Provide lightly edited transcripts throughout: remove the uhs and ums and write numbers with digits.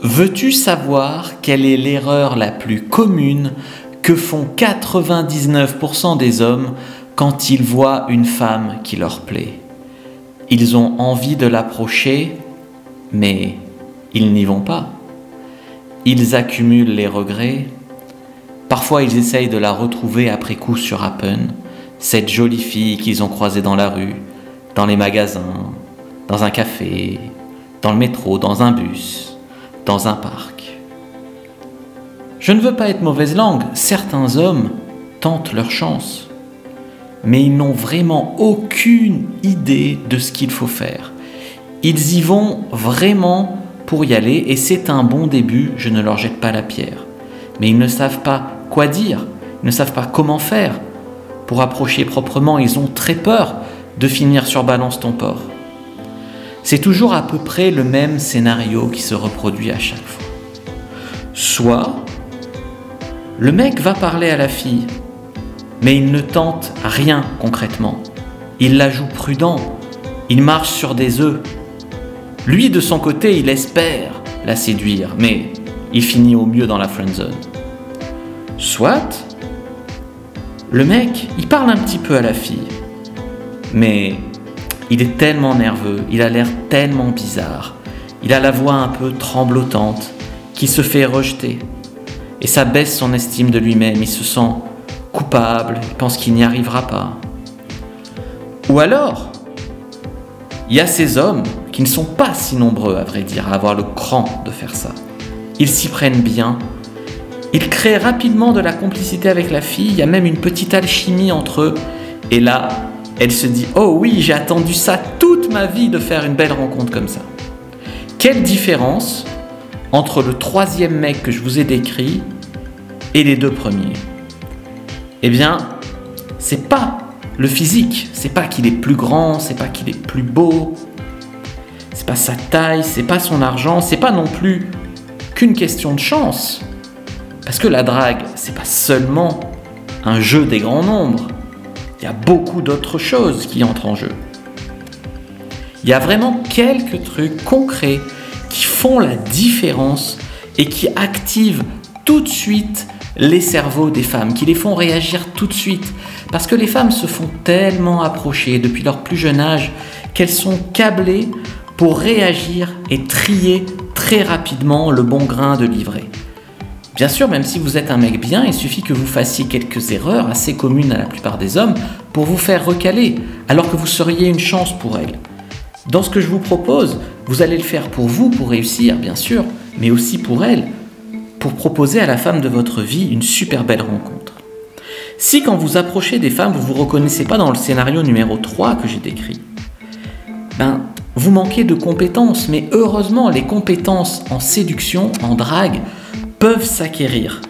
Veux-tu savoir quelle est l'erreur la plus commune que font 99% des hommes quand ils voient une femme qui leur plaît? Ils ont envie de l'approcher, mais ils n'y vont pas. Ils accumulent les regrets. Parfois, ils essayent de la retrouver après coup sur Happen, cette jolie fille qu'ils ont croisée dans la rue, dans les magasins, dans un café, dans le métro, dans un bus, dans un parc. Je ne veux pas être mauvaise langue, certains hommes tentent leur chance, mais ils n'ont vraiment aucune idée de ce qu'il faut faire. Ils y vont vraiment pour y aller et c'est un bon début, je ne leur jette pas la pierre. Mais ils ne savent pas quoi dire, ils ne savent pas comment faire. Pour approcher proprement, ils ont très peur de finir sur Balance ton porc. C'est toujours à peu près le même scénario qui se reproduit à chaque fois. Soit le mec va parler à la fille, mais il ne tente rien concrètement. Il la joue prudent, il marche sur des œufs. Lui, de son côté, il espère la séduire, mais il finit au mieux dans la friendzone. Soit le mec, il parle un petit peu à la fille, mais il est tellement nerveux, il a l'air tellement bizarre, il a la voix un peu tremblotante, qu'il se fait rejeter. Et ça baisse son estime de lui-même, il se sent coupable, il pense qu'il n'y arrivera pas. Ou alors, il y a ces hommes qui ne sont pas si nombreux, à vrai dire, à avoir le cran de faire ça. Ils s'y prennent bien, ils créent rapidement de la complicité avec la fille, il y a même une petite alchimie entre eux, et là, elle se dit « Oh oui, j'ai attendu ça toute ma vie de faire une belle rencontre comme ça. » Quelle différence entre le troisième mec que je vous ai décrit et les deux premiers? Eh bien, c'est pas le physique, c'est pas qu'il est plus grand, c'est pas qu'il est plus beau, c'est pas sa taille, c'est pas son argent, c'est pas non plus qu'une question de chance. Parce que la drague, c'est pas seulement un jeu des grands nombres. Il y a beaucoup d'autres choses qui entrent en jeu. Il y a vraiment quelques trucs concrets qui font la différence et qui activent tout de suite les cerveaux des femmes, qui les font réagir tout de suite. Parce que les femmes se font tellement approcher depuis leur plus jeune âge qu'elles sont câblées pour réagir et trier très rapidement le bon grain de livret. Bien sûr, même si vous êtes un mec bien, il suffit que vous fassiez quelques erreurs assez communes à la plupart des hommes pour vous faire recaler, alors que vous seriez une chance pour elles. Dans ce que je vous propose, vous allez le faire pour vous, pour réussir, bien sûr, mais aussi pour elle, pour proposer à la femme de votre vie une super belle rencontre. Si quand vous approchez des femmes, vous ne vous reconnaissez pas dans le scénario numéro 3 que j'ai décrit, vous manquez de compétences, mais heureusement, les compétences en séduction, en drague, peuvent s'acquérir.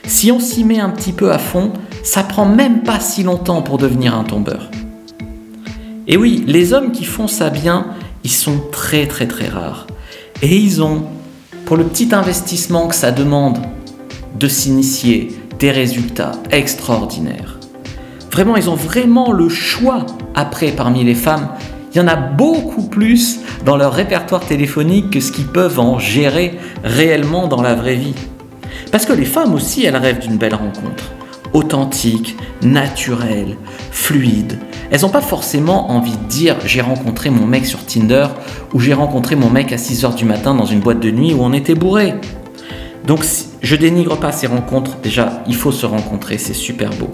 Si on s'y met un petit peu à fond, ça prend même pas si longtemps pour devenir un tombeur. Et oui, les hommes qui font ça bien, ils sont très très très rares. Et ils ont, pour le petit investissement que ça demande de s'initier, des résultats extraordinaires. Vraiment, ils ont vraiment le choix après parmi les femmes. Il y en a beaucoup plus dans leur répertoire téléphonique que ce qu'ils peuvent en gérer réellement dans la vraie vie. Parce que les femmes aussi, elles rêvent d'une belle rencontre. Authentique, naturelle, fluide. Elles n'ont pas forcément envie de dire « j'ai rencontré mon mec sur Tinder » ou « j'ai rencontré mon mec à 6h du matin dans une boîte de nuit où on était bourré ». Donc je dénigre pas ces rencontres, déjà il faut se rencontrer, c'est super beau.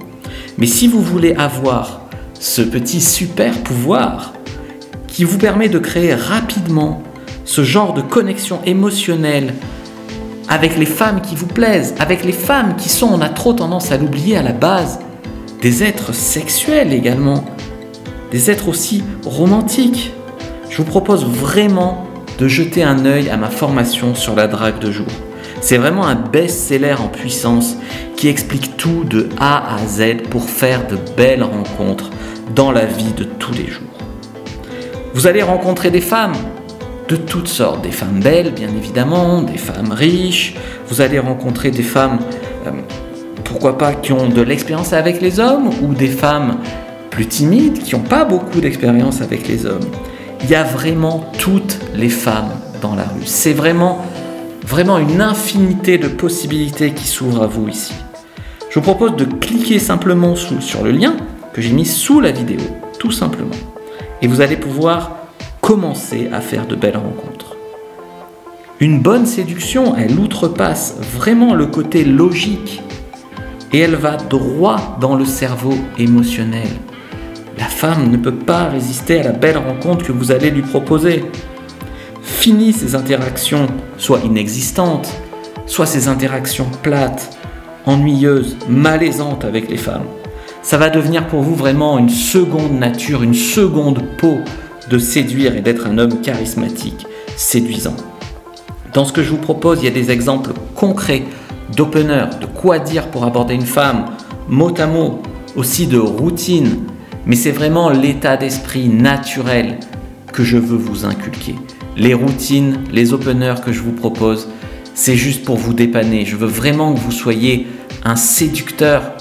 Mais si vous voulez avoir ce petit super pouvoir qui vous permet de créer rapidement ce genre de connexion émotionnelle avec les femmes qui vous plaisent, avec les femmes qui sont, on a trop tendance à l'oublier à la base, des êtres sexuels également, des êtres aussi romantiques. Je vous propose vraiment de jeter un œil à ma formation sur la drague de jour. C'est vraiment un best-seller en puissance qui explique tout de A à Z pour faire de belles rencontres dans la vie de tous les jours. Vous allez rencontrer des femmes de toutes sortes, des femmes belles bien évidemment, des femmes riches, vous allez rencontrer des femmes, pourquoi pas, qui ont de l'expérience avec les hommes ou des femmes plus timides qui n'ont pas beaucoup d'expérience avec les hommes. Il y a vraiment toutes les femmes dans la rue, c'est vraiment vraiment une infinité de possibilités qui s'ouvrent à vous ici. Je vous propose de cliquer simplement sur le lien que j'ai mis sous la vidéo, tout simplement. Et vous allez pouvoir commencer à faire de belles rencontres. Une bonne séduction, elle outrepasse vraiment le côté logique et elle va droit dans le cerveau émotionnel. La femme ne peut pas résister à la belle rencontre que vous allez lui proposer. Fini ces interactions, soit inexistantes, soit ces interactions plates, ennuyeuses, malaisantes avec les femmes. Ça va devenir pour vous vraiment une seconde nature, une seconde peau de séduire et d'être un homme charismatique, séduisant. Dans ce que je vous propose, il y a des exemples concrets d'opener, de quoi dire pour aborder une femme, mot à mot, aussi de routine, mais c'est vraiment l'état d'esprit naturel que je veux vous inculquer. Les routines, les openers que je vous propose, c'est juste pour vous dépanner. Je veux vraiment que vous soyez un séducteur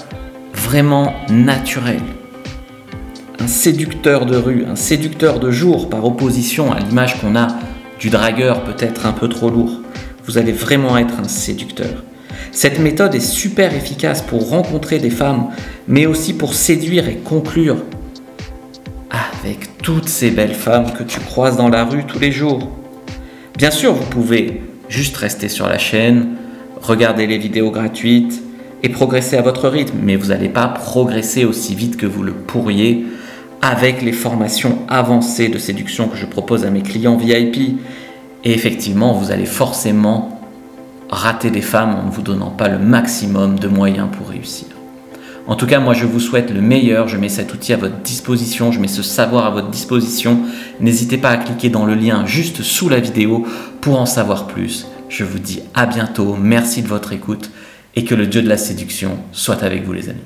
vraiment naturel. Un séducteur de rue, un séducteur de jour, par opposition à l'image qu'on a du dragueur peut-être un peu trop lourd. Vous allez vraiment être un séducteur. Cette méthode est super efficace pour rencontrer des femmes, mais aussi pour séduire et conclure avec toutes ces belles femmes que tu croises dans la rue tous les jours. Bien sûr, vous pouvez juste rester sur la chaîne, regarder les vidéos gratuites et progresser à votre rythme, mais vous n'allez pas progresser aussi vite que vous le pourriez avec les formations avancées de séduction que je propose à mes clients VIP. Et effectivement, vous allez forcément rater des femmes en ne vous donnant pas le maximum de moyens pour réussir. En tout cas, moi je vous souhaite le meilleur, je mets cet outil à votre disposition, je mets ce savoir à votre disposition. N'hésitez pas à cliquer dans le lien juste sous la vidéo pour en savoir plus. Je vous dis à bientôt, merci de votre écoute et que le dieu de la séduction soit avec vous les amis.